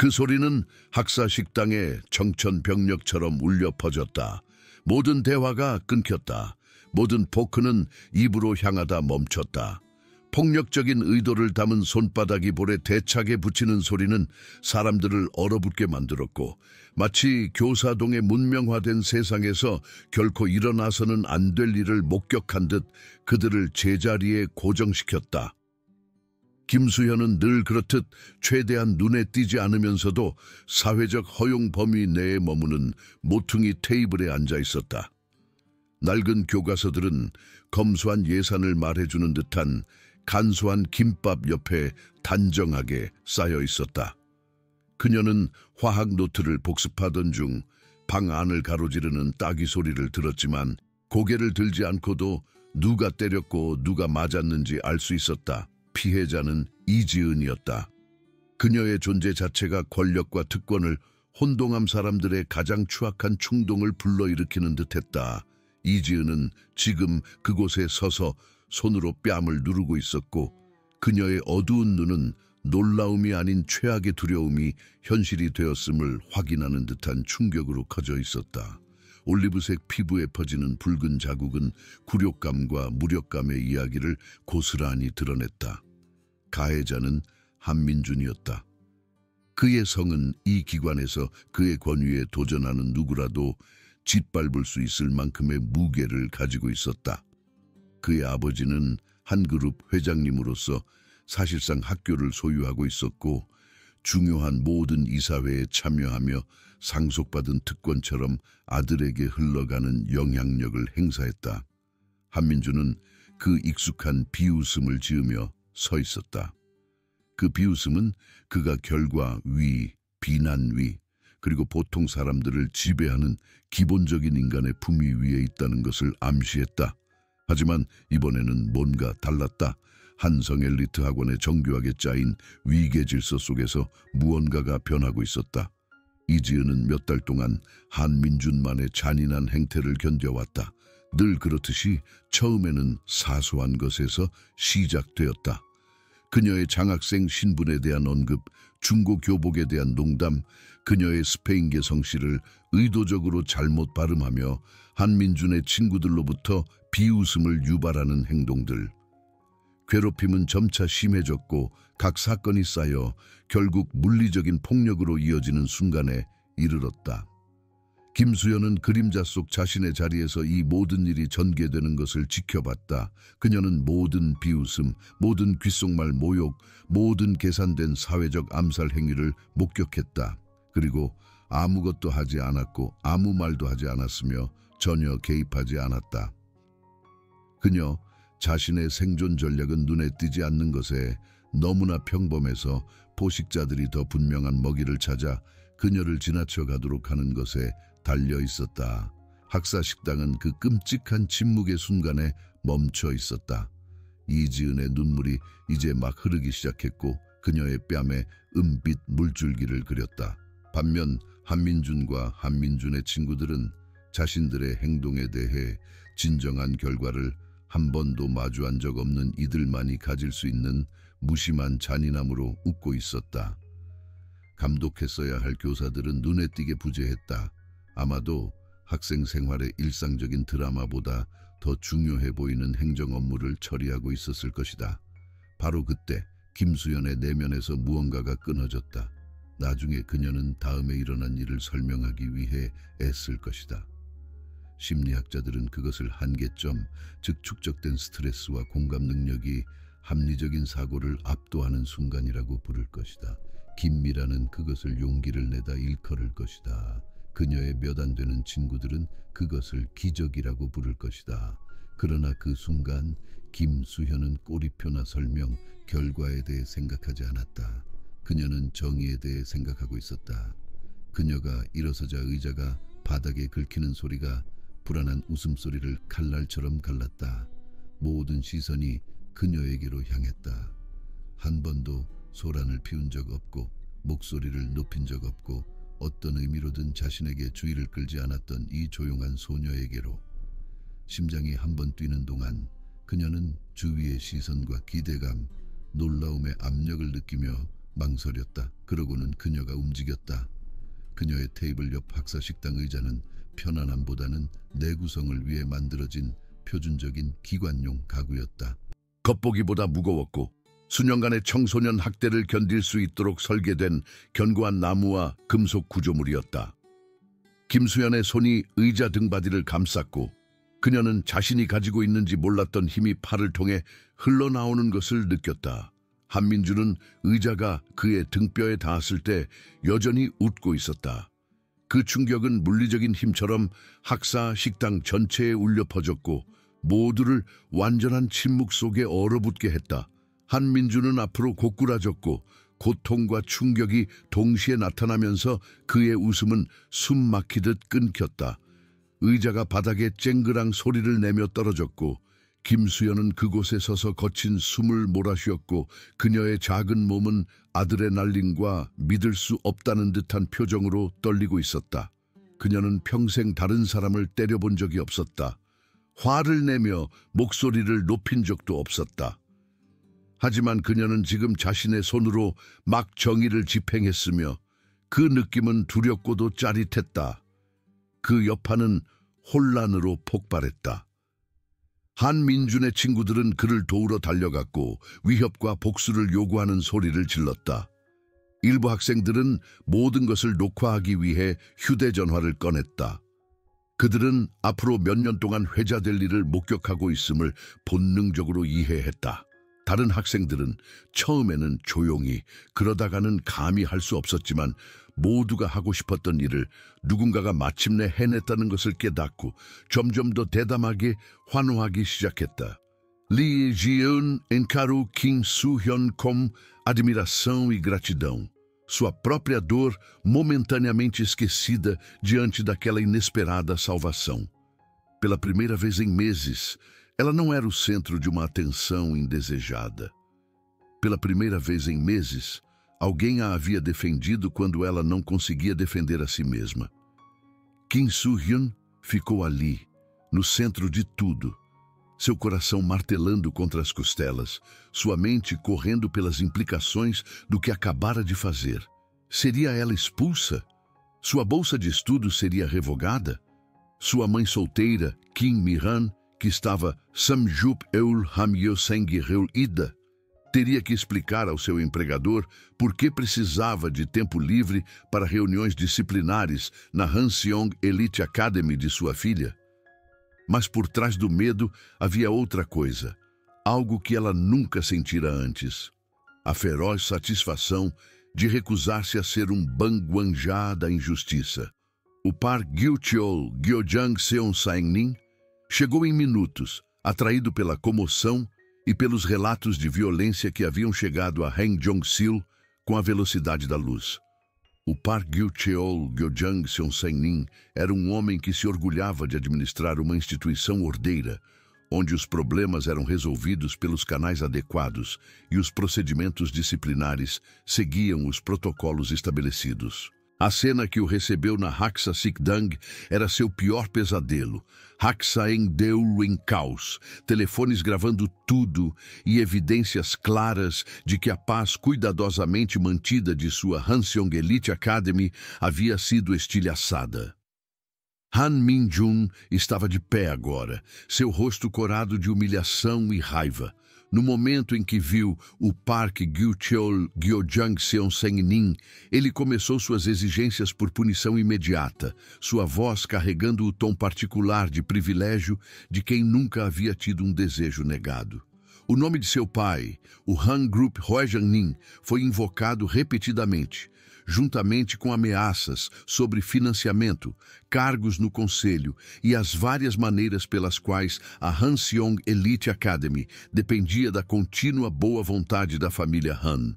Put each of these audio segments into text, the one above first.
그 소리는 학사 식당의 청천벽력처럼 울려 퍼졌다. 모든 대화가 끊겼다. 모든 포크는 입으로 향하다 멈췄다. 폭력적인 의도를 담은 손바닥이 볼에 대차게 붙이는 소리는 사람들을 얼어붙게 만들었고, 마치 교사동의 문명화된 세상에서 결코 일어나서는 안 될 일을 목격한 듯 그들을 제자리에 고정시켰다. 김수현은 늘 그렇듯 최대한 눈에 띄지 않으면서도 사회적 허용 범위 내에 머무는 모퉁이 테이블에 앉아 있었다. 낡은 교과서들은 검소한 예산을 말해주는 듯한 간소한 김밥 옆에 단정하게 쌓여 있었다. 그녀는 화학 노트를 복습하던 중 방 안을 가로지르는 따귀 소리를 들었지만 고개를 들지 않고도 누가 때렸고 누가 맞았는지 알 수 있었다. 피해자는 이지은이었다. 그녀의 존재 자체가 권력과 특권을 혼동한 사람들의 가장 추악한 충동을 불러일으키는 듯했다. 이지은은 지금 그곳에 서서 손으로 뺨을 누르고 있었고, 그녀의 어두운 눈은 놀라움이 아닌 최악의 두려움이 현실이 되었음을 확인하는 듯한 충격으로 커져 있었다. 올리브색 피부에 퍼지는 붉은 자국은 굴욕감과 무력감의 이야기를 고스란히 드러냈다. 가해자는 한민준이었다. 그의 성은 이 기관에서 그의 권위에 도전하는 누구라도 짓밟을 수 있을 만큼의 무게를 가지고 있었다. 그의 아버지는 한 그룹 회장님으로서 사실상 학교를 소유하고 있었고, 중요한 모든 이사회에 참여하며 상속받은 특권처럼 아들에게 흘러가는 영향력을 행사했다. 한민주는 그 익숙한 비웃음을 지으며 서 있었다. 그 비웃음은 그가 결과 위, 비난 위, 그리고 보통 사람들을 지배하는 기본적인 인간의 품위 위에 있다는 것을 암시했다. 하지만 이번에는 뭔가 달랐다. 한성 엘리트 학원에 정교하게 짜인 위계 질서 속에서 무언가가 변하고 있었다. 이지은은 몇 달 동안 한민준만의 잔인한 행태를 견뎌왔다. 늘 그렇듯이 처음에는 사소한 것에서 시작되었다. 그녀의 장학생 신분에 대한 언급, 중고 교복에 대한 농담, 그녀의 스페인계 성씨를 의도적으로 잘못 발음하며 한민준의 친구들로부터 비웃음을 유발하는 행동들. 괴롭힘은 점차 심해졌고 각 사건이 쌓여 결국 물리적인 폭력으로 이어지는 순간에 이르렀다. 김수현은 그림자 속 자신의 자리에서 이 모든 일이 전개되는 것을 지켜봤다. 그녀는 모든 비웃음, 모든 귓속말 모욕, 모든 계산된 사회적 암살 행위를 목격했다. 그리고 아무것도 하지 않았고 아무 말도 하지 않았으며 전혀 개입하지 않았다. 그녀 자신의 생존 전략은 눈에 띄지 않는 것에 너무나 평범해서 포식자들이 더 분명한 먹이를 찾아 그녀를 지나쳐 가도록 하는 것에 달려 있었다. 학사 식당은 그 끔찍한 침묵의 순간에 멈춰 있었다. 이지은의 눈물이 이제 막 흐르기 시작했고 그녀의 뺨에 은빛 물줄기를 그렸다. 반면 한민준과 한민준의 친구들은 자신들의 행동에 대해 진정한 결과를 한 번도 마주한 적 없는 이들만이 가질 수 있는 무심한 잔인함으로 웃고 있었다. 감독했어야 할 교사들은 눈에 띄게 부재했다. 아마도 학생 생활의 일상적인 드라마보다 더 중요해 보이는 행정 업무를 처리하고 있었을 것이다. 바로 그때 김수현의 내면에서 무언가가 끊어졌다. 나중에 그녀는 다음에 일어난 일을 설명하기 위해 애쓸 것이다. 심리학자들은 그것을 한계점, 즉 축적된 스트레스와 공감 능력이 합리적인 사고를 압도하는 순간이라고 부를 것이다. 김미라는 그것을 용기를 내다 일컬을 것이다. 그녀의 몇 안 되는 친구들은 그것을 기적이라고 부를 것이다. 그러나 그 순간 김수현은 꼬리표나 설명, 결과에 대해 생각하지 않았다. 그녀는 정의에 대해 생각하고 있었다. 그녀가 일어서자 의자가 바닥에 긁히는 소리가 불안한 웃음소리를 칼날처럼 갈랐다. 모든 시선이 그녀에게로 향했다. 한 번도 소란을 피운 적 없고 목소리를 높인 적 없고 어떤 의미로든 자신에게 주의를 끌지 않았던 이 조용한 소녀에게로. 심장이 한 번 뛰는 동안 그녀는 주위의 시선과 기대감, 놀라움의 압력을 느끼며 망설였다. 그러고는 그녀가 움직였다. 그녀의 테이블 옆 학사 식당 의자는 편안함보다는 내구성을 위해 만들어진 표준적인 기관용 가구였다. 겉보기보다 무거웠고 수년간의 청소년 학대를 견딜 수 있도록 설계된 견고한 나무와 금속 구조물이었다. 김수연의 손이 의자 등받이를 감쌌고 그녀는 자신이 가지고 있는지 몰랐던 힘이 팔을 통해 흘러나오는 것을 느꼈다. 한민주는 의자가 그의 등뼈에 닿았을 때 여전히 웃고 있었다. 그 충격은 물리적인 힘처럼 학사 식당 전체에 울려 퍼졌고 모두를 완전한 침묵 속에 얼어붙게 했다. 한민주는 앞으로 고꾸라졌고 고통과 충격이 동시에 나타나면서 그의 웃음은 숨 막히듯 끊겼다. 의자가 바닥에 쨍그랑 소리를 내며 떨어졌고 김수연은 그곳에 서서 거친 숨을 몰아쉬었고 그녀의 작은 몸은 아드레날린과 믿을 수 없다는 듯한 표정으로 떨리고 있었다. 그녀는 평생 다른 사람을 때려본 적이 없었다. 화를 내며 목소리를 높인 적도 없었다. 하지만 그녀는 지금 자신의 손으로 막 정의를 집행했으며 그 느낌은 두렵고도 짜릿했다. 그 여파는 혼란으로 폭발했다. 한민준의 친구들은 그를 도우러 달려갔고 위협과 복수를 요구하는 소리를 질렀다. 일부 학생들은 모든 것을 녹화하기 위해 휴대전화를 꺼냈다. 그들은 앞으로 몇 년 동안 회자될 일을 목격하고 있음을 본능적으로 이해했다. 다른 학생들은 처음에는 조용히, 그러다가는 감히 할 수 없었지만 모두가 하고 싶었던 일을 누군가가 마침내 해냈다는 것을 깨닫고 점점 더 대담하게 환호하기 시작했다. Li Jian encarou Kim Soo-hyun com admiração e gratidão. Sua própria dor momentaneamente esquecida diante daquela inesperada salvação. Pela primeira vez em meses, ela não era o centro de uma atenção indesejada. Pela primeira vez em meses, alguém a havia defendido quando ela não conseguia defender a si mesma. Kim Soo-hyun ficou ali, no centro de tudo, seu coração martelando contra as costelas, sua mente correndo pelas implicações do que acabara de fazer. Seria ela expulsa? Sua bolsa de estudos seria revogada? Sua mãe solteira, Kim Mi-han, que estava Samjup Eul Hamyo Seng-reul Ida, teria que explicar ao seu empregador por que precisava de tempo livre para reuniões disciplinares na Hanseong Elite Academy de sua filha. Mas por trás do medo havia outra coisa, algo que ela nunca sentira antes. A feroz satisfação de recusar-se a ser um Bangwanja da injustiça. O par Gyucheol Gyojang Seon Saeng-nin chegou em minutos, atraído pela comoção e pelos relatos de violência que haviam chegado a Heng Jong-sil com a velocidade da luz. O par Gyucheol Gyojang Seon Saeng-nin era um homem que se orgulhava de administrar uma instituição ordeira, onde os problemas eram resolvidos pelos canais adequados e os procedimentos disciplinares seguiam os protocolos estabelecidos. A cena que o recebeu na Haksa Sikdang era seu pior pesadelo. Haksa em Deul em caos, telefones gravando tudo e evidências claras de que a paz cuidadosamente mantida de sua Hanseong Elite Academy havia sido estilhaçada. Han Min-jun estava de pé agora, seu rosto corado de humilhação e raiva. No momento em que viu o Parque Gyucheol Gyojang Seon Saeng-nin, ele começou suas exigências por punição imediata, sua voz carregando o tom particular de privilégio de quem nunca havia tido um desejo negado. O nome de seu pai, o Han Group Hwajang-nin, foi invocado repetidamente, juntamente com ameaças sobre financiamento, cargos no conselho e as várias maneiras pelas quais a Hanseong Elite Academy dependia da contínua boa vontade da família Han.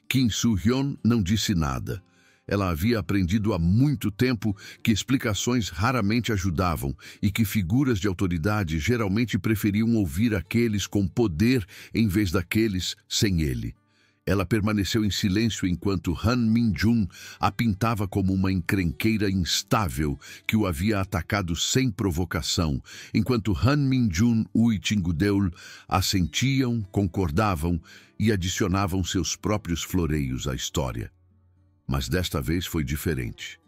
Kim Soo-hyun não disse nada. Ela havia aprendido há muito tempo que explicações raramente ajudavam e que figuras de autoridade geralmente preferiam ouvir aqueles com poder em vez daqueles sem ele. Ela permaneceu em silêncio enquanto Han Min-jun a pintava como uma encrenqueira instável que o havia atacado sem provocação, enquanto Han Min-jun e Uitingudeul assentiam, concordavam e adicionavam seus próprios floreios à história. Mas desta vez foi diferente.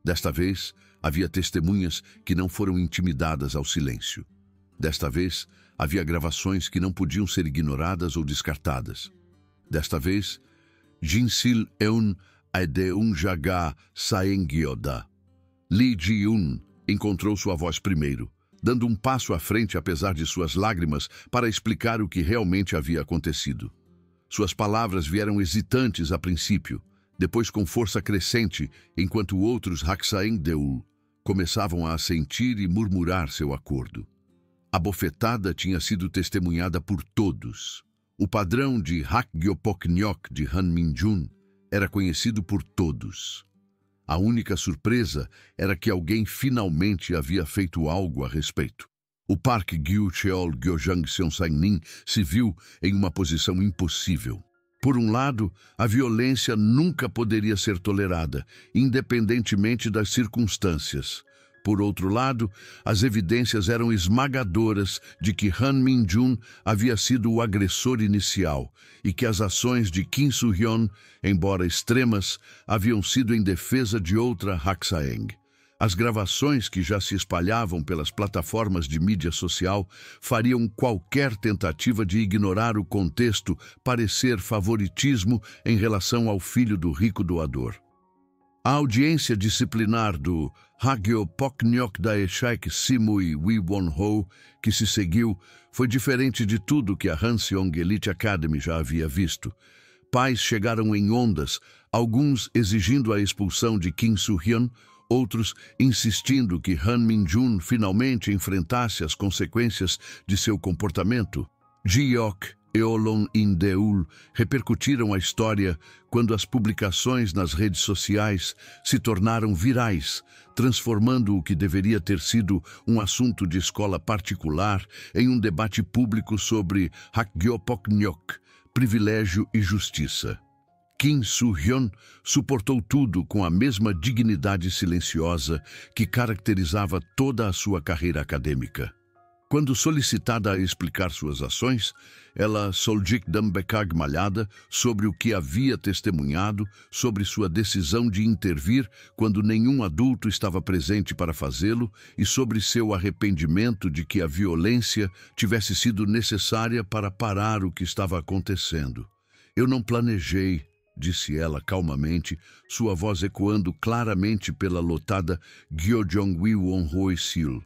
Desta vez, havia testemunhas que não foram intimidadas ao silêncio. Desta vez, havia gravações que não podiam ser ignoradas ou descartadas. Desta vez, Jinsil Eun Aedeun Jaga Saengyoda. Lee Ji-un encontrou sua voz primeiro, dando um passo à frente apesar de suas lágrimas para explicar o que realmente havia acontecido. Suas palavras vieram hesitantes a princípio, depois com força crescente, enquanto outros Haksaeng-deul começavam a assentir e murmurar seu acordo. A bofetada tinha sido testemunhada por todos. O padrão de Hakgyopoknyok de Han Min-jun era conhecido por todos. A única surpresa era que alguém finalmente havia feito algo a respeito. O Park Gyu-cheol Gyojang Seonsang-nin se viu em uma posição impossível. Por um lado, a violência nunca poderia ser tolerada, independentemente das circunstâncias. Por outro lado, as evidências eram esmagadoras de que Han Min-jun havia sido o agressor inicial e que as ações de Kim Soo-hyun, embora extremas, haviam sido em defesa de outra Haksaeng. As gravações que já se espalhavam pelas plataformas de mídia social fariam qualquer tentativa de ignorar o contexto parecer favoritismo em relação ao filho do rico doador. A audiência disciplinar do Hagyopoknyok Daeshak Simui Wiwon-ho, que se seguiu, foi diferente de tudo que a Hanseong Elite Academy já havia visto. Pais chegaram em ondas, alguns exigindo a expulsão de Kim Soo-hyun, outros insistindo que Han Min-jun finalmente enfrentasse as consequências de seu comportamento. Ji-ok e Olon-in-deul repercutiram a história quando as publicações nas redes sociais se tornaram virais, transformando o que deveria ter sido um assunto de escola particular em um debate público sobre Hakgyopoknyok, privilégio e justiça. Kim Soo-hyun suportou tudo com a mesma dignidade silenciosa que caracterizava toda a sua carreira acadêmica. Quando solicitada a explicar suas ações, ela soljik dambekag malhada sobre o que havia testemunhado, sobre sua decisão de intervir quando nenhum adulto estava presente para fazê-lo e sobre seu arrependimento de que a violência tivesse sido necessária para parar o que estava acontecendo. Eu não planejei, disse ela calmamente, sua voz ecoando claramente pela lotada Gyojong-wi-won-hoi-sil.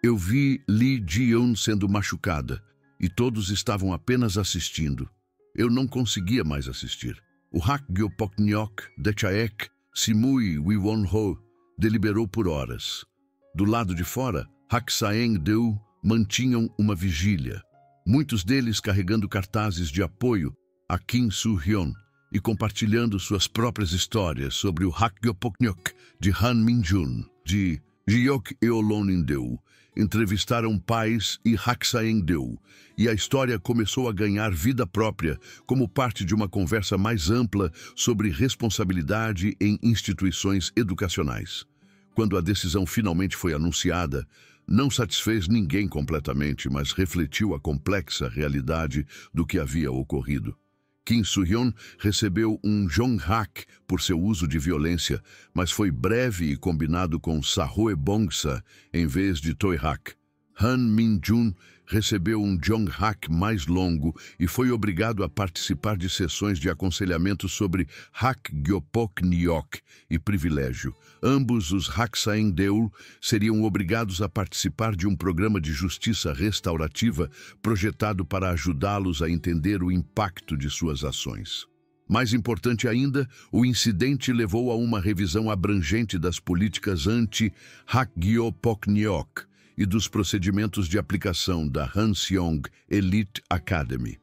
Eu vi Lee Ji-un sendo machucada, e todos estavam apenas assistindo. Eu não conseguia mais assistir. O Hakgyopoknyok Daeshak Simui Wiwon-ho deliberou por horas. Do lado de fora, Haksaeng-deul mantinham uma vigília, muitos deles carregando cartazes de apoio a Kim Soo-hyun e compartilhando suas próprias histórias sobre o Hakgyopoknyok de Han Min-jun, de Ji-ok e Olon-in-deul. Entrevistaram pais e Haksaeng-deul, e a história começou a ganhar vida própria como parte de uma conversa mais ampla sobre responsabilidade em instituições educacionais. Quando a decisão finalmente foi anunciada, não satisfez ninguém completamente, mas refletiu a complexa realidade do que havia ocorrido. Kim Soo-hyun recebeu um Jong-hak por seu uso de violência, mas foi breve e combinado com Sahoe Bongsa em vez de Toy-hak. Han Min-jun recebeu um Jong-hak mais longo e foi obrigado a participar de sessões de aconselhamento sobre Hakgyopoknyok e privilégio. Ambos os Haksaeng-deul seriam obrigados a participar de um programa de justiça restaurativa projetado para ajudá-los a entender o impacto de suas ações. Mais importante ainda, o incidente levou a uma revisão abrangente das políticas anti-Hakgyopoknyok e dos procedimentos de aplicação da Hanseong Elite Academy.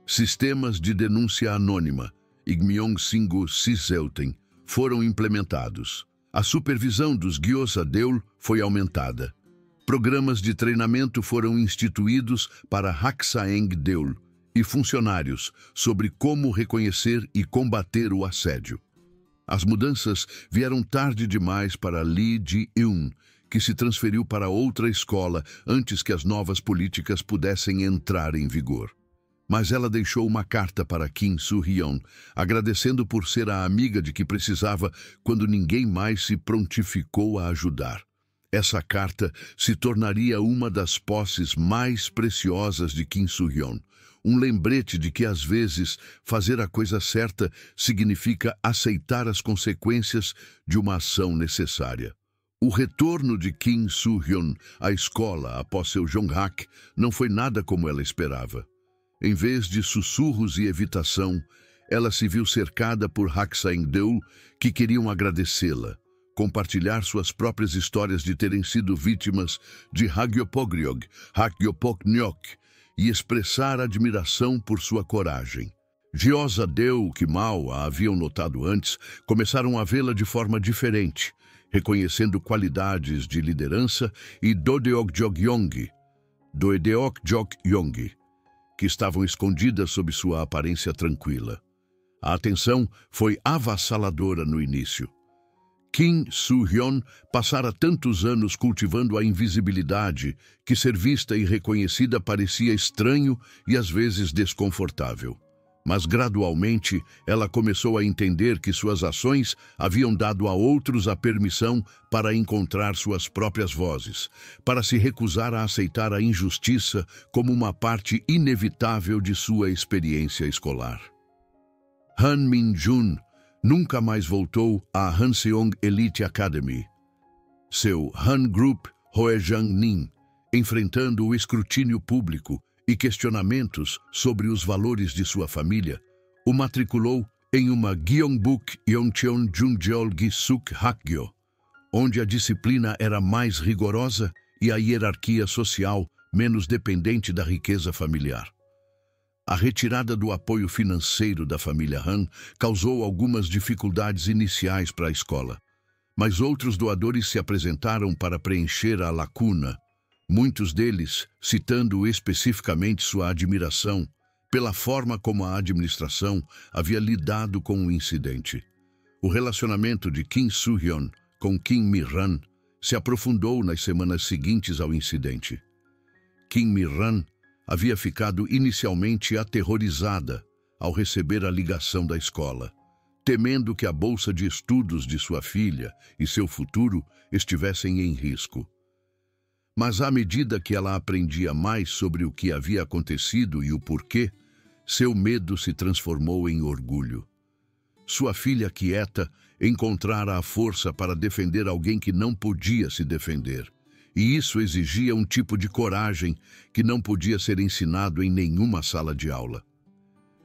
Sistemas de denúncia anônima, Igmyong-singu Siseuten, foram implementados. A supervisão dos Gyosa-deul foi aumentada. Programas de treinamento foram instituídos para Haksaeng-deul e funcionários sobre como reconhecer e combater o assédio. As mudanças vieram tarde demais para Lee Ji-eun, que se transferiu para outra escola antes que as novas políticas pudessem entrar em vigor. Mas ela deixou uma carta para Kim Soo-hyun, agradecendo por ser a amiga de que precisava quando ninguém mais se prontificou a ajudar. Essa carta se tornaria uma das posses mais preciosas de Kim Soo-hyun, um lembrete de que, às vezes, fazer a coisa certa significa aceitar as consequências de uma ação necessária. O retorno de Kim Soo-hyun à escola após seu Jong-hak não foi nada como ela esperava. Em vez de sussurros e evitação, ela se viu cercada por Hak Sang-deul, que queriam agradecê-la, compartilhar suas próprias histórias de terem sido vítimas de Hagyopogryog, Hagyopoknyok, e expressar admiração por sua coragem. Jeosa-deul, que mal a haviam notado antes, começaram a vê-la de forma diferente, reconhecendo qualidades de liderança, e Dodeok-jog-yong, que estavam escondidas sob sua aparência tranquila. A atenção foi avassaladora no início. Kim Soo-hyun passara tantos anos cultivando a invisibilidade que ser vista e reconhecida parecia estranho e às vezes desconfortável. Mas gradualmente ela começou a entender que suas ações haviam dado a outros a permissão para encontrar suas próprias vozes, para se recusar a aceitar a injustiça como uma parte inevitável de sua experiência escolar. Han Min-jun nunca mais voltou à Hanseong Elite Academy. Seu Han Group Hoejang-nin, enfrentando o escrutínio público e questionamentos sobre os valores de sua família, o matriculou em uma Gyeongbuk Yongcheon Jungjeol Gisuk Hakgyo, onde a disciplina era mais rigorosa e a hierarquia social menos dependente da riqueza familiar. A retirada do apoio financeiro da família Han causou algumas dificuldades iniciais para a escola, mas outros doadores se apresentaram para preencher a lacuna, muitos deles citando especificamente sua admiração pela forma como a administração havia lidado com o incidente. O relacionamento de Kim Soo-hyun com Kim Mi-ran se aprofundou nas semanas seguintes ao incidente. Kim Mi-ran havia ficado inicialmente aterrorizada ao receber a ligação da escola, temendo que a bolsa de estudos de sua filha e seu futuro estivessem em risco. Mas à medida que ela aprendia mais sobre o que havia acontecido e o porquê, seu medo se transformou em orgulho. Sua filha quieta encontrara a força para defender alguém que não podia se defender, e isso exigia um tipo de coragem que não podia ser ensinado em nenhuma sala de aula.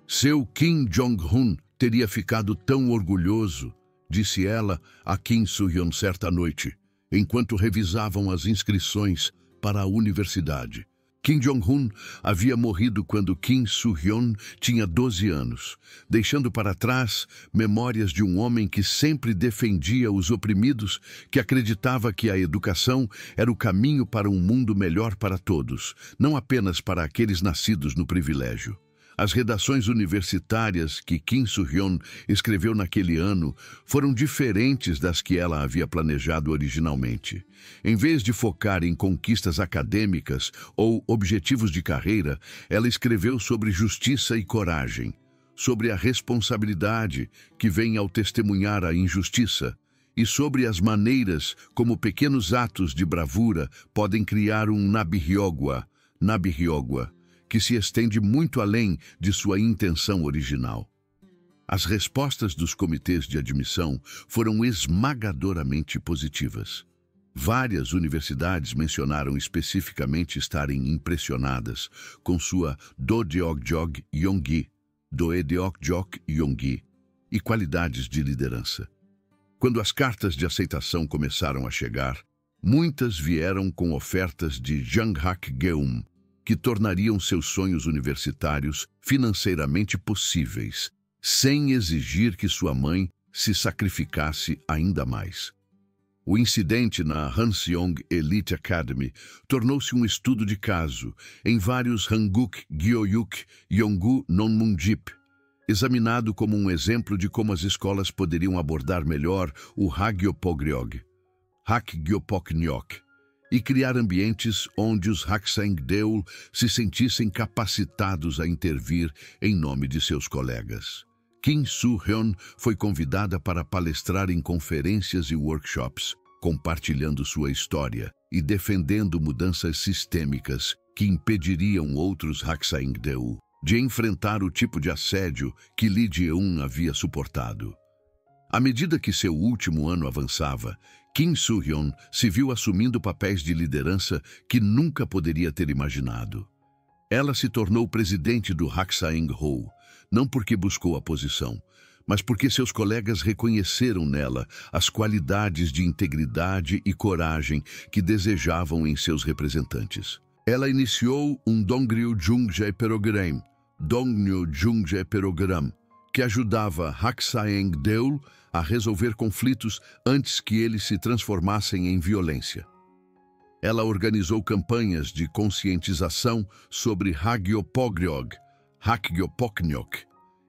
Seu Kim Jong-un teria ficado tão orgulhoso, disse ela a Kim Soo-hyun certa noite, enquanto revisavam as inscrições para a universidade. Kim Jong-un havia morrido quando Kim Soo-hyun tinha 12 anos, deixando para trás memórias de um homem que sempre defendia os oprimidos, que acreditava que a educação era o caminho para um mundo melhor para todos, não apenas para aqueles nascidos no privilégio. As redações universitárias que Kim Soo-hyun escreveu naquele ano foram diferentes das que ela havia planejado originalmente. Em vez de focar em conquistas acadêmicas ou objetivos de carreira, ela escreveu sobre justiça e coragem, sobre a responsabilidade que vem ao testemunhar a injustiça e sobre as maneiras como pequenos atos de bravura podem criar um Nabiryogwa, que se estende muito além de sua intenção original. As respostas dos comitês de admissão foram esmagadoramente positivas. Várias universidades mencionaram especificamente estarem impressionadas com sua Dodeok-jog-yonggi e qualidades de liderança. Quando as cartas de aceitação começaram a chegar, muitas vieram com ofertas de Jang-hak-geum, que tornariam seus sonhos universitários financeiramente possíveis, sem exigir que sua mãe se sacrificasse ainda mais. O incidente na Hanseong Elite Academy tornou-se um estudo de caso em vários Hanguk Gyoyuk Yongu Nonmunjip, examinado como um exemplo de como as escolas poderiam abordar melhor o Hagyopogryog, Hakgyopoknyok, e criar ambientes onde os Haksaengdeul se sentissem capacitados a intervir em nome de seus colegas. Kim Soo-hyun foi convidada para palestrar em conferências e workshops, compartilhando sua história e defendendo mudanças sistêmicas que impediriam outros Haksaengdeul de enfrentar o tipo de assédio que Lee Jae-un havia suportado. À medida que seu último ano avançava, Kim Soo-hyun se viu assumindo papéis de liderança que nunca poderia ter imaginado. Ela se tornou presidente do Haksaeng-ho, não porque buscou a posição, mas porque seus colegas reconheceram nela as qualidades de integridade e coragem que desejavam em seus representantes. Ela iniciou um Dongryu Jungjae Program, Dongnyu Jungjae Program, que ajudava Haksaeng-deul a resolver conflitos antes que eles se transformassem em violência. Ela organizou campanhas de conscientização sobre Hagyopogryog, Hakgyopoknyok,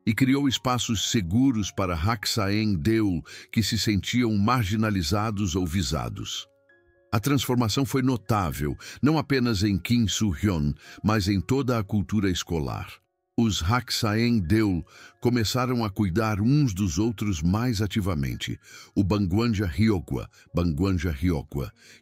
e criou espaços seguros para Haksaeng-deul que se sentiam marginalizados ou visados. A transformação foi notável, não apenas em Kim Soo-hyun, mas em toda a cultura escolar. Os Haksaeng-deul começaram a cuidar uns dos outros mais ativamente. O Bangwanja Hyokwa,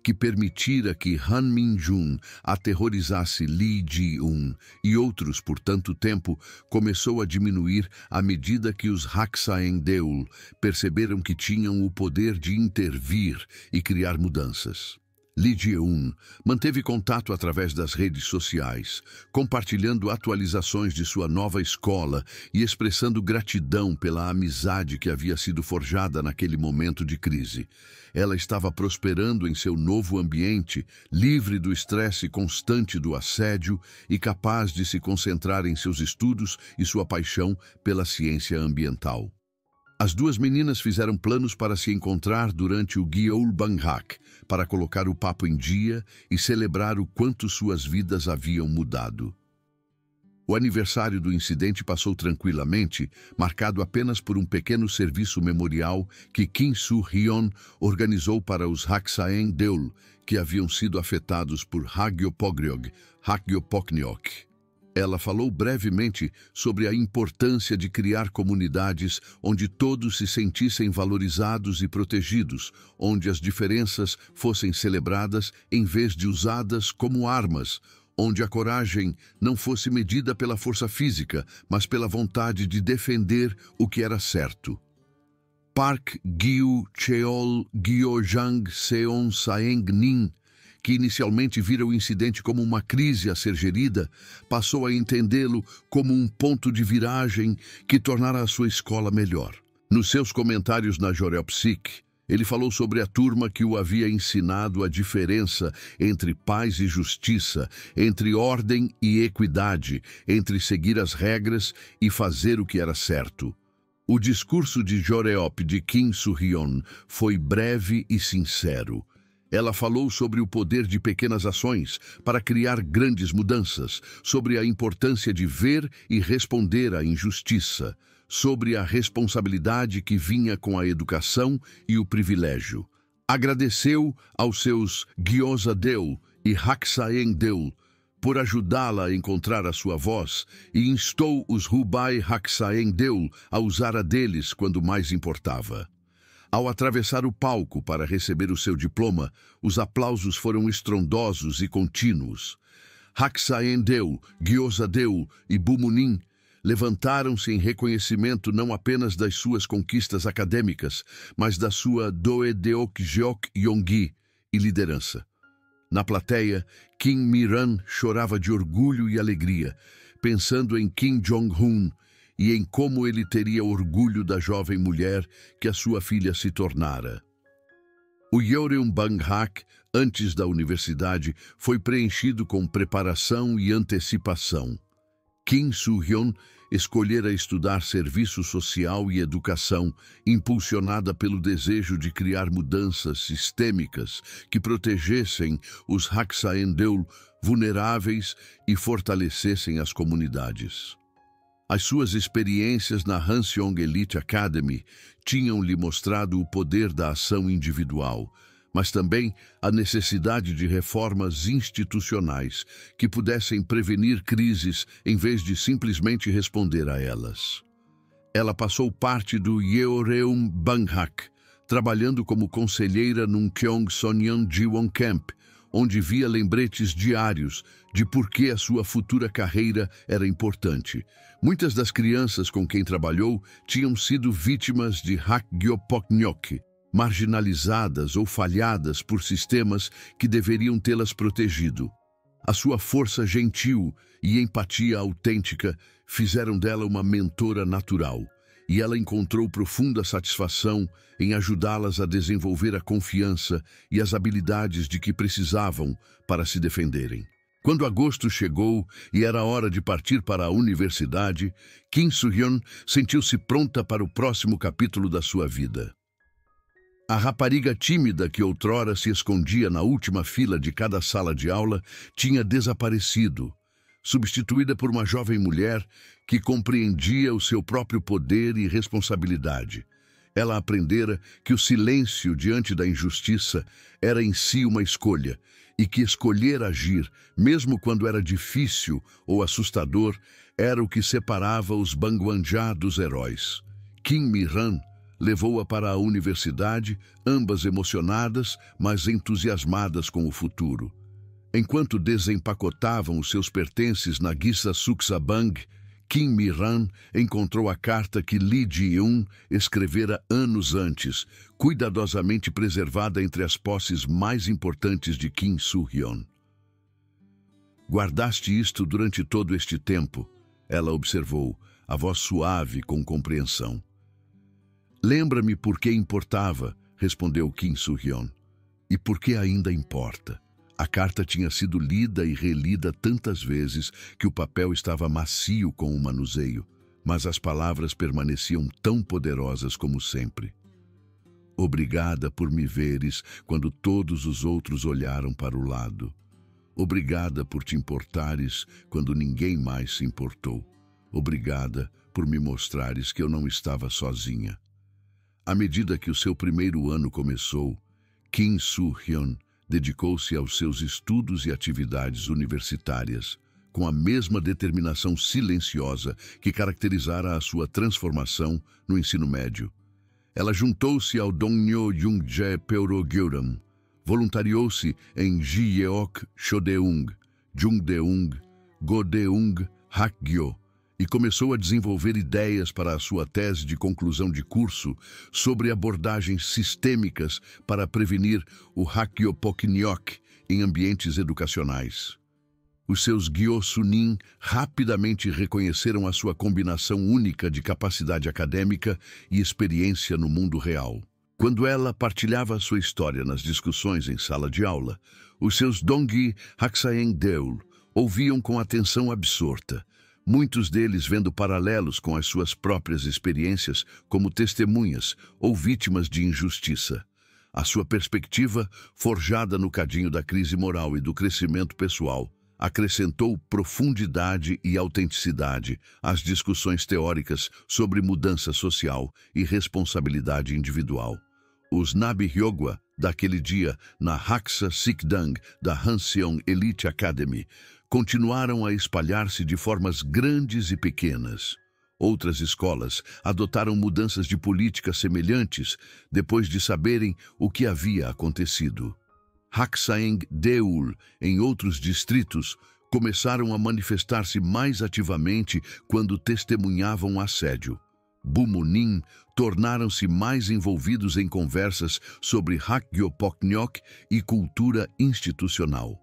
que permitira que Han Min-jun aterrorizasse Lee Ji-un e outros por tanto tempo, começou a diminuir à medida que os Haksaeng-deul perceberam que tinham o poder de intervir e criar mudanças. Lee Jae-un manteve contato através das redes sociais, compartilhando atualizações de sua nova escola e expressando gratidão pela amizade que havia sido forjada naquele momento de crise. Ela estava prosperando em seu novo ambiente, livre do estresse constante do assédio e capaz de se concentrar em seus estudos e sua paixão pela ciência ambiental. As duas meninas fizeram planos para se encontrar durante o Gyeolbanghak, para colocar o papo em dia e celebrar o quanto suas vidas haviam mudado. O aniversário do incidente passou tranquilamente, marcado apenas por um pequeno serviço memorial que Kim Soo-hyun organizou para os Haksaeng-deul, que haviam sido afetados por Hagyopogryog, Hakgyopoknyok. Ela falou brevemente sobre a importância de criar comunidades onde todos se sentissem valorizados e protegidos, onde as diferenças fossem celebradas em vez de usadas como armas, onde a coragem não fosse medida pela força física, mas pela vontade de defender o que era certo. Park Gyu-cheol Gyojang Seon Saeng-nin, que inicialmente vira o incidente como uma crise a ser gerida, passou a entendê-lo como um ponto de viragem que tornara a sua escola melhor. Nos seus comentários na Joreopsik, ele falou sobre a turma que o havia ensinado a diferença entre paz e justiça, entre ordem e equidade, entre seguir as regras e fazer o que era certo. O discurso de Joreop de Kim Soo-hyun foi breve e sincero. Ela falou sobre o poder de pequenas ações para criar grandes mudanças, sobre a importância de ver e responder à injustiça, sobre a responsabilidade que vinha com a educação e o privilégio. Agradeceu aos seus Gyoza-deul e Haksaeng-deul por ajudá-la a encontrar a sua voz e instou os Rubai Haksaeng-deul a usar a deles quando mais importava. Ao atravessar o palco para receber o seu diploma, os aplausos foram estrondosos e contínuos. Haksaeng-deul, Gyoza-deul e Bumunin levantaram-se em reconhecimento não apenas das suas conquistas acadêmicas, mas da sua Doedeokjeok Yonggi e liderança. Na plateia, Kim Mi-ran chorava de orgulho e alegria, pensando em Kim Jong-un e em como ele teria orgulho da jovem mulher que a sua filha se tornara. O Gyeolbanghak, antes da universidade, foi preenchido com preparação e antecipação. Kim Soo-hyun escolhera estudar serviço social e educação, impulsionada pelo desejo de criar mudanças sistêmicas que protegessem os Haksaen-deul vulneráveis e fortalecessem as comunidades. As suas experiências na Hanseong Elite Academy tinham-lhe mostrado o poder da ação individual, mas também a necessidade de reformas institucionais que pudessem prevenir crises em vez de simplesmente responder a elas. Ela passou parte do Yeoreum Banghak, trabalhando como conselheira num Kyeong-sonyeon Jiwon Camp, onde via lembretes diários de por que a sua futura carreira era importante. Muitas das crianças com quem trabalhou tinham sido vítimas de Hakgyo-poknyok, marginalizadas ou falhadas por sistemas que deveriam tê-las protegido. A sua força gentil e empatia autêntica fizeram dela uma mentora natural, e ela encontrou profunda satisfação em ajudá-las a desenvolver a confiança e as habilidades de que precisavam para se defenderem. Quando agosto chegou e era hora de partir para a universidade, Kim Soo-hyun sentiu-se pronta para o próximo capítulo da sua vida. A rapariga tímida que outrora se escondia na última fila de cada sala de aula tinha desaparecido, substituída por uma jovem mulher que compreendia o seu próprio poder e responsabilidade. Ela aprendera que o silêncio diante da injustiça era em si uma escolha e que escolher agir, mesmo quando era difícil ou assustador, era o que separava os Bangwanja dos heróis. Kim Mi-ran levou-a para a universidade, ambas emocionadas, mas entusiasmadas com o futuro. Enquanto desempacotavam os seus pertences na Gisa Suksabang, Kim Mi-ran encontrou a carta que Lee Ji-eun escrevera anos antes, cuidadosamente preservada entre as posses mais importantes de Kim Soo-hyun. "Guardaste isto durante todo este tempo", ela observou, a voz suave com compreensão. "Lembra-me por que importava", respondeu Kim Soo-hyun. "E por que ainda importa?" A carta tinha sido lida e relida tantas vezes que o papel estava macio com o manuseio, mas as palavras permaneciam tão poderosas como sempre. "Obrigada por me veres quando todos os outros olharam para o lado. Obrigada por te importares quando ninguém mais se importou. Obrigada por me mostrares que eu não estava sozinha." À medida que o seu primeiro ano começou, Kim Soo-hyun dedicou-se aos seus estudos e atividades universitárias, com a mesma determinação silenciosa que caracterizara a sua transformação no ensino médio. Ela juntou-se ao Dongnyo Jungjae Peurogyeoram, voluntariou-se em Jiyeok Chodeung, Jungdeung, Godeung Hakgyo, e começou a desenvolver ideias para a sua tese de conclusão de curso sobre abordagens sistêmicas para prevenir o Hakgyo-poknyok em ambientes educacionais. Os seus Gyo-sunin rapidamente reconheceram a sua combinação única de capacidade acadêmica e experiência no mundo real. Quando ela partilhava sua história nas discussões em sala de aula, os seus Donggi Haksaen-deul ouviam com atenção absorta, muitos deles vendo paralelos com as suas próprias experiências como testemunhas ou vítimas de injustiça. A sua perspectiva, forjada no cadinho da crise moral e do crescimento pessoal, acrescentou profundidade e autenticidade às discussões teóricas sobre mudança social e responsabilidade individual. Os Nabi-hyogwa daquele dia na Haksa Sikdang da Hanseong Elite Academy continuaram a espalhar-se de formas grandes e pequenas. Outras escolas adotaram mudanças de política semelhantes depois de saberem o que havia acontecido. Haksaeng-deul, em outros distritos, começaram a manifestar-se mais ativamente quando testemunhavam assédio. Bumunin tornaram-se mais envolvidos em conversas sobre Hakgyo-poknyok e cultura institucional.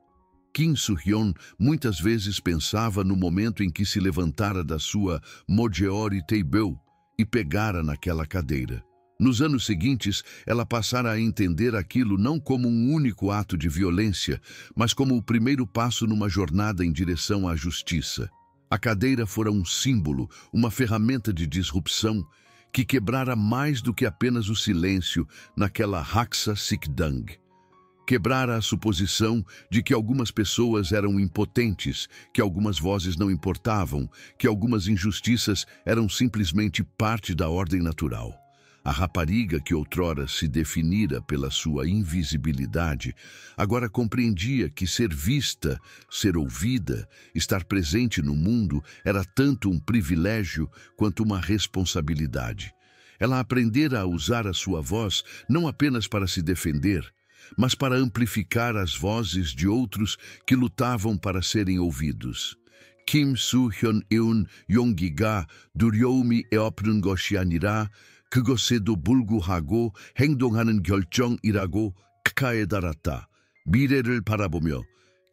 Kim Soo-hyun muitas vezes pensava no momento em que se levantara da sua Mojeori Teibeu e pegara naquela cadeira. Nos anos seguintes, ela passara a entender aquilo não como um único ato de violência, mas como o primeiro passo numa jornada em direção à justiça. A cadeira fora um símbolo, uma ferramenta de disrupção que quebrara mais do que apenas o silêncio naquela Haksa Sikdang. Quebrara a suposição de que algumas pessoas eram impotentes, que algumas vozes não importavam, que algumas injustiças eram simplesmente parte da ordem natural. A rapariga que outrora se definira pela sua invisibilidade, agora compreendia que ser vista, ser ouvida, estar presente no mundo era tanto um privilégio quanto uma responsabilidade. Ela aprendera a usar a sua voz não apenas para se defender, mas para amplificar as vozes de outros que lutavam para serem ouvidos. Kim Soo-hyun-eun 용기가 두려움이 에어프는 것이 아니라 그것에도 불구하고 행동하는 결정이라고 크카에 달았다. 미래를 바라보며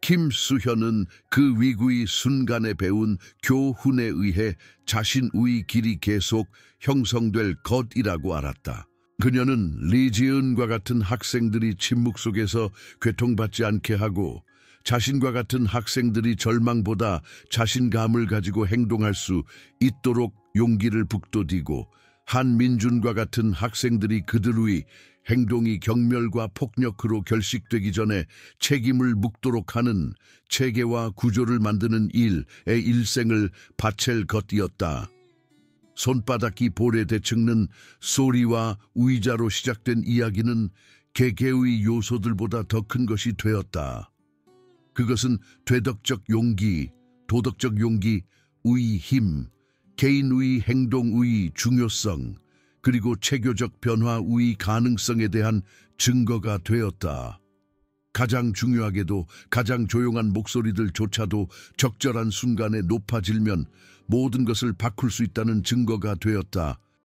김수현은 그 위기의 순간에 배운 교훈에 의해 자신의 길이 계속 형성될 것이라고 알았다. 그녀는 리지은과 같은 학생들이 침묵 속에서 괴통받지 않게 하고 자신과 같은 학생들이 절망보다 자신감을 가지고 행동할 수 있도록 용기를 북돋이고 한민준과 같은 학생들이 그들의 행동이 경멸과 폭력으로 결식되기 전에 책임을 묻도록 하는 체계와 구조를 만드는 일의 일생을 바칠 것이었다. 손바닥이 볼에 대측는 소리와 의자로 시작된 이야기는 개개의 요소들보다 더 큰 것이 되었다. 그것은 되덕적 용기, 도덕적 용기, 의 힘, 개인의 행동의 중요성, 그리고 체교적 변화의 가능성에 대한 증거가 되었다. 가장 중요하게도 가장 조용한 목소리들조차도 적절한 순간에 높아지면 모든 것을 바꿀 수 있다는 증거가 되었다.